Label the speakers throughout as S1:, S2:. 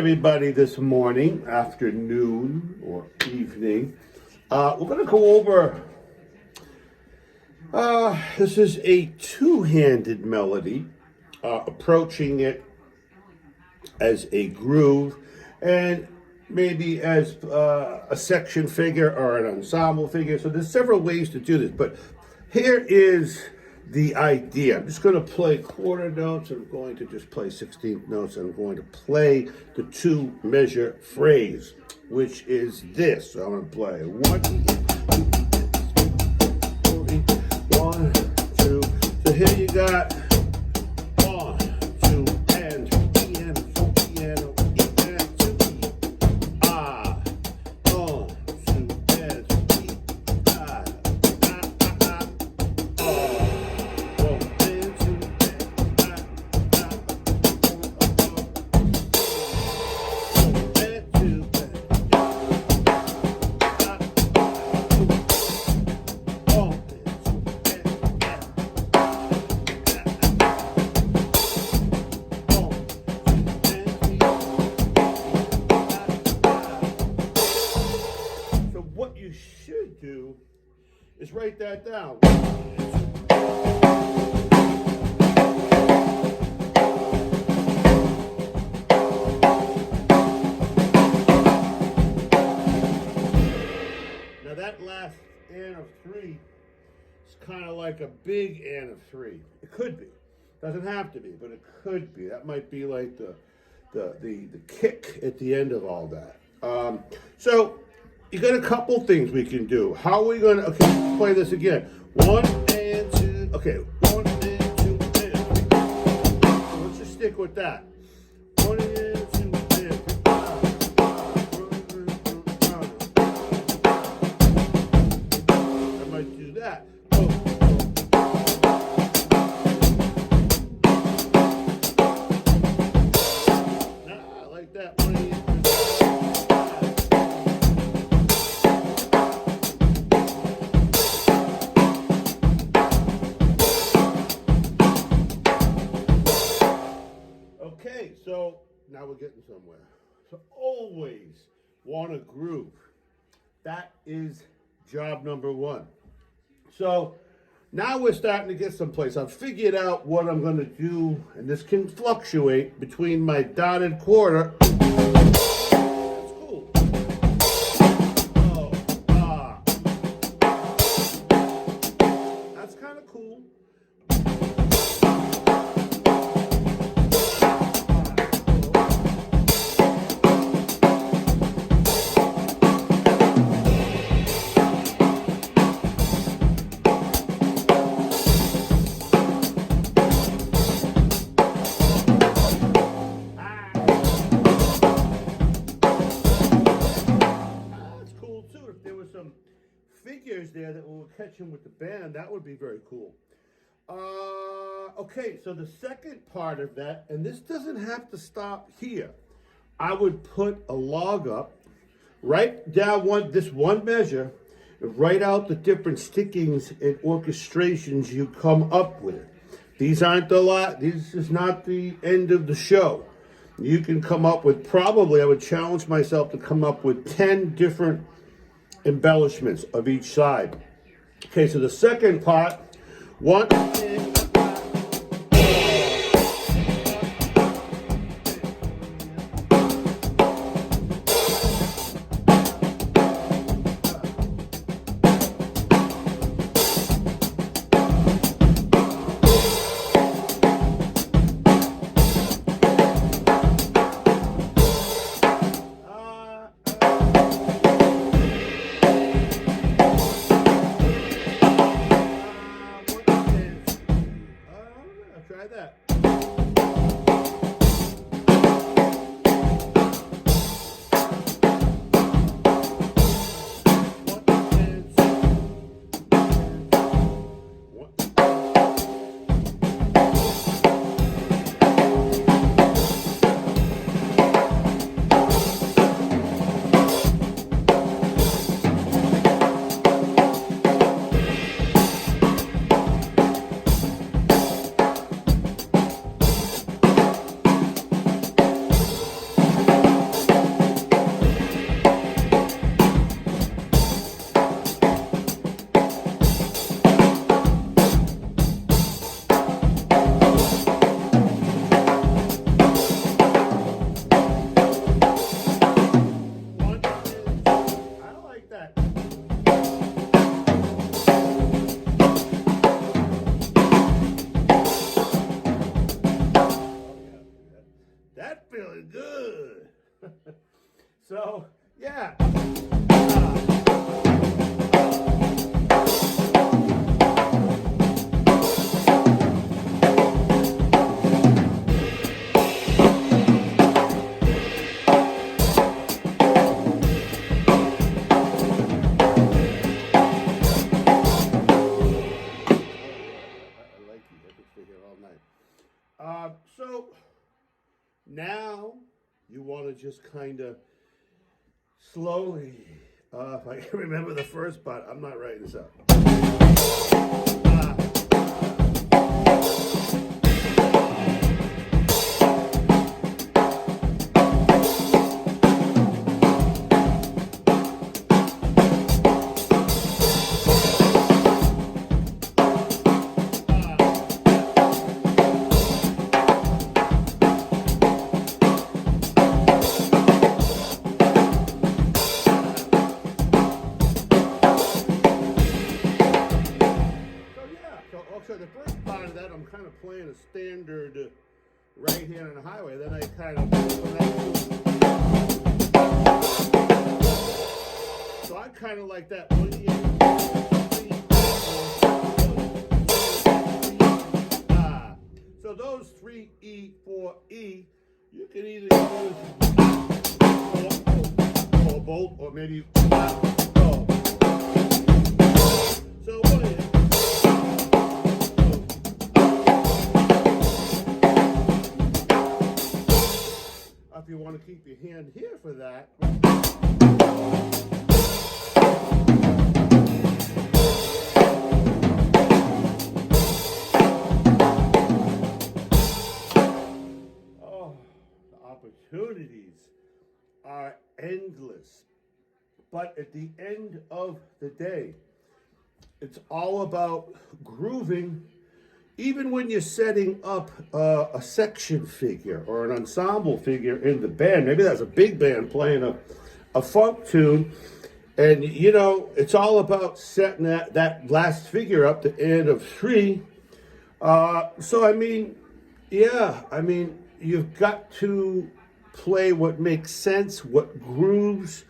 S1: Everybody this morning, afternoon, or evening. We're going to go over, this is a two-handed melody, approaching it as a groove, and maybe as a section figure or an ensemble figure. So there's several ways to do this, but here is the idea. I'm just going to play quarter notes. I'm going to just play 16th notes. And I'm going to play the two measure phrase, which is this. So I'm going to play 1, 2. So here you got 1, 2, and piano, so piano, E and 2 E. Ah, 1, 2, and E. Ah, ah, ah, ah. What you should do is write that down. Now that last and of 3 is kind of like a big and of 3. It could be. Doesn't have to be, but it could be. That might be like the kick at the end of all that. So you got a couple things we can do. How are we going to, okay, let's play this again. 1 and 2, okay, 1 and 2 and 3. Let's just stick with that. 1 and 2 and 3. I might do that. I like that. 1 and 2. Okay, so now we're getting somewhere. So always want to groove. That is job number 1. So now we're starting to get someplace. I've figured out what I'm going to do, and this can fluctuate between my dotted quarter. That's cool. Oh, ah. That's kind of cool. Figures there that will catch him with the band, that would be very cool. Okay, so the second part of that, and this doesn't have to stop here. I would put a log up, write down this one measure, and write out the different stickings and orchestrations you come up with. These aren't the lot. This is not the end of the show. You can come up with, probably I would challenge myself to come up with 10 different embellishments of each side. Okay, so the second part, 1 So, yeah. So now you want to just kind of slowly, if I can remember the first part, I'm not writing this up. So the first part of that, I'm kind of playing a standard right hand on the highway. Then I kind of so I kind of like that 1 E, 3 E, so those 3 E, 4 E, you can either use or both, or maybe so what is it? If you want to keep your hand here for that. Oh, the opportunities are endless. But at the end of the day, it's all about grooving. Even when you're setting up a section figure or an ensemble figure in the band, maybe that's a big band playing a funk tune, and you know, it's all about setting that last figure up the end of 3. So I mean, yeah, I mean, you've got to play what makes sense, what grooves,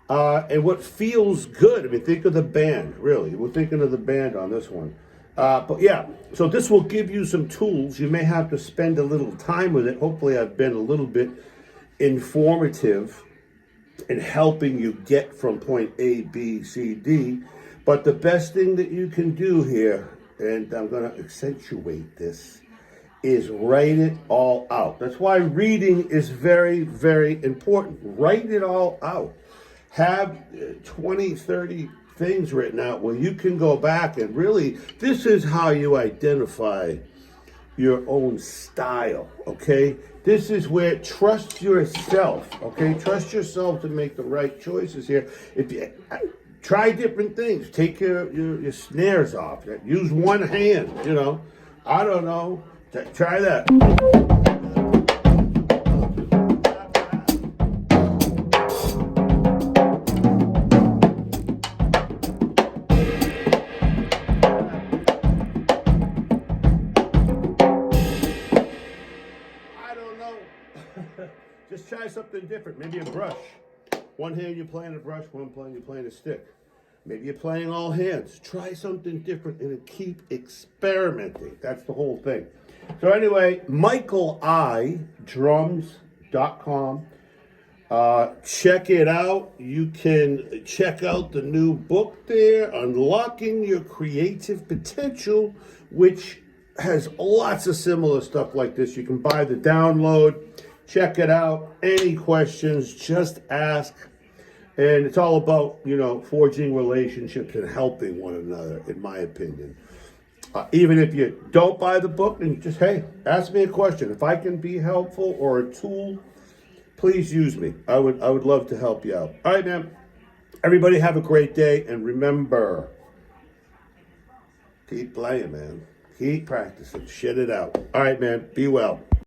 S1: and what feels good. I mean, think of the band, really. We're thinking of the band on this one. But yeah, so this will give you some tools. You may have to spend a little time with it. Hopefully I've been a little bit informative in helping you get from point A, B, C, D. But the best thing that you can do here, and I'm going to accentuate this, is write it all out. That's why reading is very, very important. Write it all out. Have 20, 30 things written out where you can go back and really, this is how you identify your own style, okay? This is where, trust yourself, okay? Trust yourself to make the right choices here. If you try different things, take your snares off, use one hand, you know, I don't know, try that. Just try something different. Maybe a brush. One hand you're playing a brush, one hand you're playing a stick. Maybe you're playing all hands. Try something different and keep experimenting. That's the whole thing. So anyway, michaelidrums.com. Check it out. You can check out the new book there, Unlocking Your Creative Potential, which has lots of similar stuff like this. You can buy the download. Check it out. Any questions, just ask. And it's all about, you know, forging relationships and helping one another, in my opinion. Even if you don't buy the book, and just, hey, ask me a question. If I can be helpful or a tool, please use me. I would love to help you out. All right, man. Everybody have a great day. And remember, keep playing, man. Keep practicing. Shit it out. All right, man. Be well.